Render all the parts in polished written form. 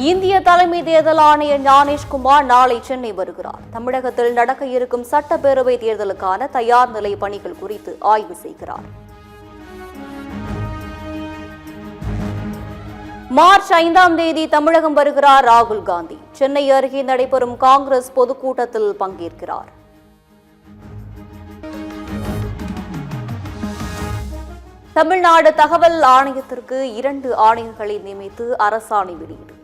இந்திய தலைமை தேர்தல் ஆணையர் ஞானேஷ்குமார் நாளை சென்னை வருகிறார். தமிழகத்தில் நடக்க இருக்கும் சட்டப்பேரவை தேர்தலுக்கான தயார் நிலை பணிகள் குறித்து ஆய்வு செய்கிறார். மார்ச் 5ஆம் தேதி தமிழகம் வருகிறார் ராகுல் காந்தி. சென்னை அருகே நடைபெறும் காங்கிரஸ் பொதுக்கூட்டத்தில் பங்கேற்கிறார். தமிழ்நாடு தகவல் ஆணையத்திற்கு 2 ஆணையர்களை நியமித்து அரசாணை வெளியீடு.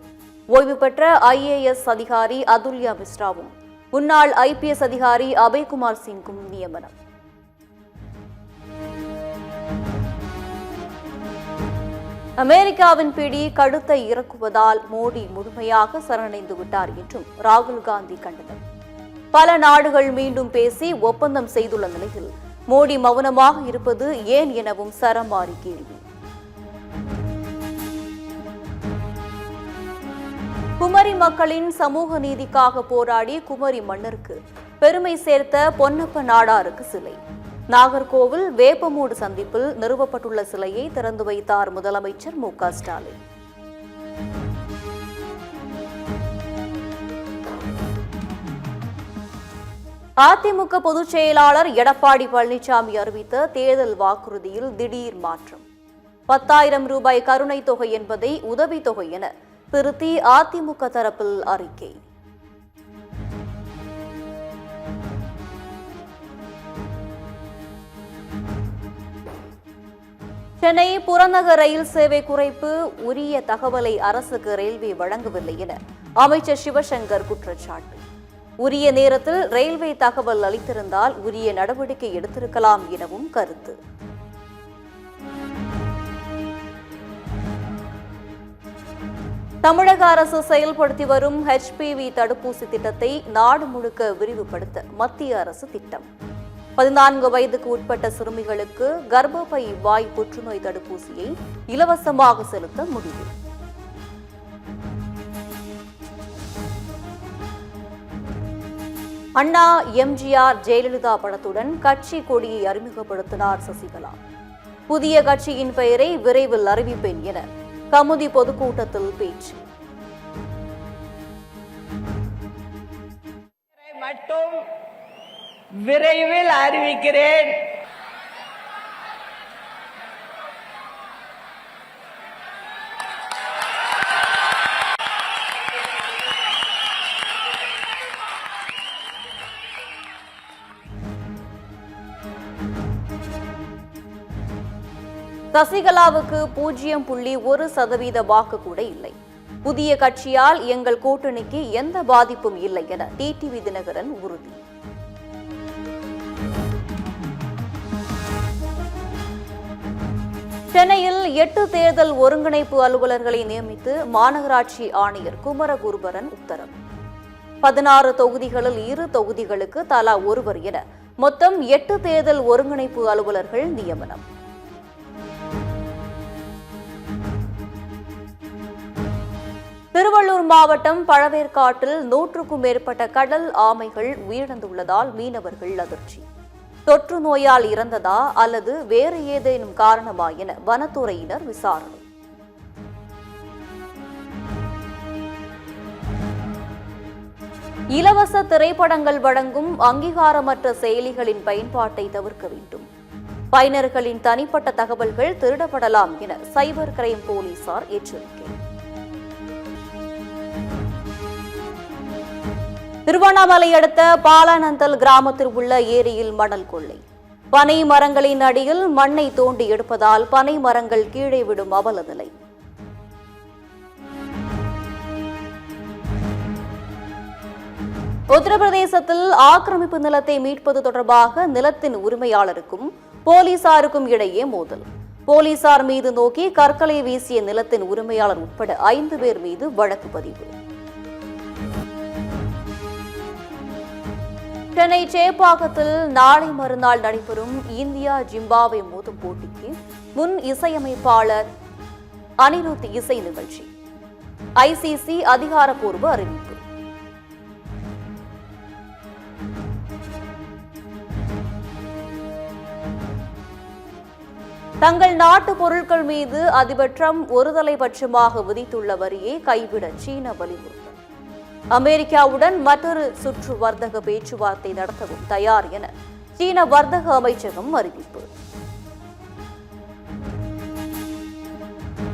ஓய்வு பெற்ற IAS அதிகாரி அதுல்யா மிஸ்ராவும் முன்னாள் IPS அதிகாரி அபய்குமார் சிங்கும் நியமனம். அமெரிக்காவின் பிடி கழுத்தை இறக்குவதால் மோடி முழுமையாக சரணடைந்து விட்டார் என்றும் ராகுல் காந்தி கண்டனம். பல நாடுகள் மீண்டும் பேசி ஒப்பந்தம் செய்துள்ள நிலையில் மோடி மௌனமாக இருப்பது ஏன் எனவும் சரமாரி கேள்வி. குமரி மக்களின் சமூக நீதிக்காக போராடி குமரி மன்னருக்கு பெருமை சேர்த்த பொன்னப்ப நாடாருக்கு சிலை. நாகர்கோவில் வேப்பமூடு சந்திப்பில் நிறுவப்பட்டுள்ள சிலையை திறந்து வைத்தார் முதலமைச்சர் மு க ஸ்டாலின். அதிமுக பொதுச் செயலாளர் எடப்பாடி பழனிசாமி அறிவித்த தேர்தல் வாக்குறுதியில் திடீர் மாற்றம். 10,000 ரூபாய் கருணை தொகை என்பதை உதவித்தொகை என திருத்தி அதிமுக தரப்பில் அறிக்கை. சென்னை புறநகர் ரயில் சேவை குறைப்பு உரிய தகவலை அரசுக்கு ரயில்வே வழங்கவில்லை என அமைச்சர் சிவசங்கர் குற்றச்சாட்டு. உரிய நேரத்தில் ரயில்வே தகவல் அளித்திருந்தால் உரிய நடவடிக்கை எடுத்திருக்கலாம் எனவும் கருத்து. தமிழக அரசு செயல்படுத்தி வரும் HPV தடுப்பூசி திட்டத்தை நாடு முழுக்க விரிவுபடுத்த மத்திய அரசு திட்டம். 14 வயதுக்கு உட்பட்ட சிறுமிகளுக்கு கர்ப்பப்பை வாய் புற்றுநோய் தடுப்பூசியை இலவசமாக செலுத்த முடிவு. அண்ணா, MGR, ஜெயலலிதா படத்துடன் கட்சி கொடியை அறிமுகப்படுத்தினார் சசிகலா. புதிய கட்சியின் பெயரை விரைவில் அறிவிப்பேன் என கமுதி பொதுக்கூட்டத்தில் பேச்சு. மட்டும் விரைவில் அறிவிக்கிறேன். சசிகலாவுக்கு 0.1% வாக்கு கூட இல்லை. புதிய கட்சியால் எங்கள் கூட்டணிக்கு எந்த பாதிப்பும் இல்லை என TTV தினகரன் உறுதி. சென்னையில் 8 தேர்தல் ஒருங்கிணைப்பு அலுவலர்களை நியமித்து மாநகராட்சி ஆணையர் குமரகுருபரன் உத்தரவு. 16 தொகுதிகளில் 2 தொகுதிகளுக்கு தலா ஒருவர் என மொத்தம் 8 தேர்தல் ஒருங்கிணைப்பு அலுவலர்கள் நியமனம். திருவள்ளூர் மாவட்டம் பழவேற்காட்டில் 100க்கும் மேற்பட்ட கடல் ஆமைகள் உயிரிழந்துள்ளதால் மீனவர்கள் அதிர்ச்சி. தொற்று நோயால் இறந்ததா அல்லது வேறு ஏதேனும் காரணமா என வனத்துறையினர் விசாரணை. இலவச திரைப்படங்கள் வழங்கும் அங்கீகாரமற்ற செயலிகளின் பயன்பாட்டை தவிர்க்க வேண்டும். பயனர்களின் தனிப்பட்ட தகவல்கள் திருடப்படலாம் என சைபர் கிரைம் போலீசார் எச்சரிக்கை. திருவண்ணாமலை அடுத்த பாலானந்தல் கிராமத்தில் உள்ள ஏரியில் மணல் கொள்ளை. பனை மரங்களின் அடியில் மண்ணை தோண்டி எடுப்பதால் பனை மரங்கள் கீழே விடும் அவல நிலை. உத்தரப்பிரதேசத்தில் ஆக்கிரமிப்பு நிலத்தை மீட்பது தொடர்பாக நிலத்தின் உரிமையாளருக்கும் போலீசாருக்கும் இடையே மோதல். போலீசார் மீது நோக்கி கற்களை வீசிய நிலத்தின் உரிமையாளர் உட்பட 5 பேர் மீது வழக்கு பதிவு. சென்னை சேப்பாக்கத்தில் நாளை மறுநாள் நடைபெறும் இந்தியா ஜிம்பாப்வே மோதும் போட்டிக்கு முன் இசையமைப்பாளர் அனிருத் இசை நிகழ்ச்சி. ICC அதிகாரப்பூர்வ அறிவிப்பு. தங்கள் நாட்டு பொருட்கள் மீது அதிபர் ட்ரம்ப் ஒருதலைபட்சமாக விதித்துள்ள வரியை கைவிட சீனா வலியுறுத்தல். அமெரிக்காவுடன் மற்றொரு சுற்று வர்த்தக பேச்சுவார்த்தை நடத்தவும் தயார் என சீன வர்த்தக அமைச்சகம் அறிவிப்பு.